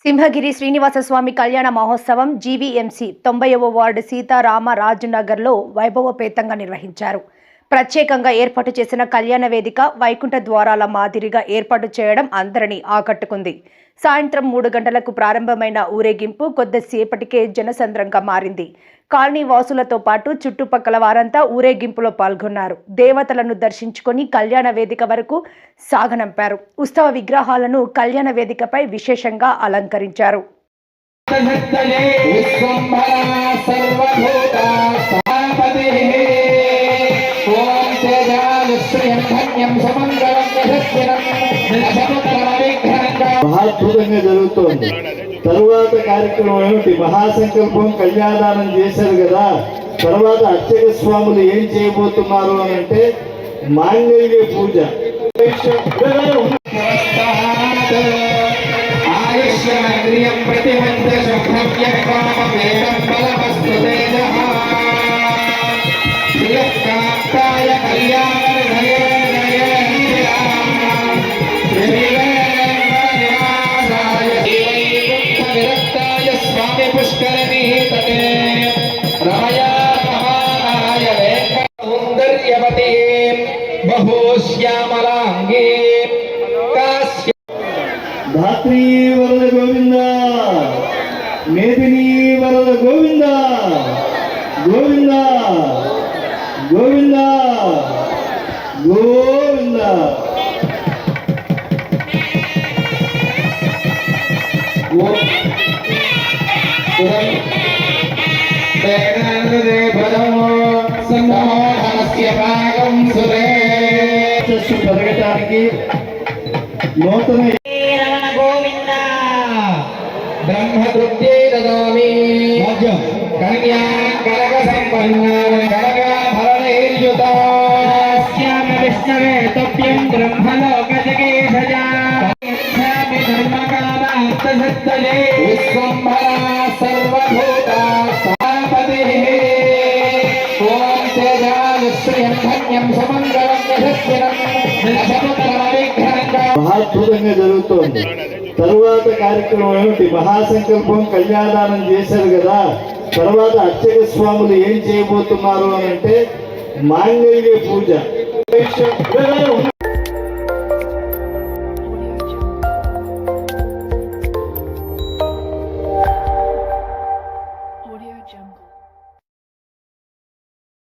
సింహగిరి శ్రీనివాసస్వామి కళ్యాణ మహోత్సవం GVMC 90వ ward సీతారామరాజునగర్లో వైభవపేతంగా నిర్వహించారు. ప్రత్యేకంగా ఏర్పాటు చేసిన కళ్యాణ వేదిక వైకుంఠ ద్వారాల మాదిరిగా ఏర్పాటు చేయడం అందరినీ ఆకట్టుకుంది. సాయంత్రం 3 గంటలకు ప్రారంభమైన ఊరేగింపు కొద్దిసేపటికే జనసంద్రంగా మారింది. కాలనీ వాసులతో పాటు చుట్టుపక్కల వారంతా ఊరేగింపులో పాల్గొన్నారు. దేవతలను దర్శించుకొని కళ్యాణ వేదిక వరకు సాగనంపారు. ఉత్సవ విగ్రహాలను కళ్యాణ వేదికపై విశేషంగా అలంకరించారు. మహాద్భుతంగా జరుగుతోంది. తరువాత కార్యక్రమం ఏమిటి? మహాసంకల్పం కళ్యాణానం చేశారు కదా. తర్వాత అర్చక స్వాములు ఏం చేయబోతున్నారు అని అంటే మాంగళ్య పూజ. ధాత్రీ వరద గోవింద, మేదినీ వరద గోవింద, గోవింద గోవింద గోవింద. పెరగటానికి నూతన బ్రహ్మతృప్తే దదామి కన్యా కనక సంపన్న కనకాభరణైర్యుతాస్యామ విష్ణవే తప్యం బ్రహ్మలోక జగేశజా ధర్మకామార్థసిద్ధయే విశ్వంభరా సర్వభూతా సాపతిః ఓం తేజాశ్రియం ధన్యం సుమంగళం యశస్వినం మహాద్భుతంగా జరుగుతోంది. తరువాత కార్యక్రమం ఏమిటి? మహాసంకల్పం కళ్యాణానం చేశారు కదా. తర్వాత అర్చక స్వాములు ఏం చేయబోతున్నారు అని అంటే మాంగళ్య పూజ.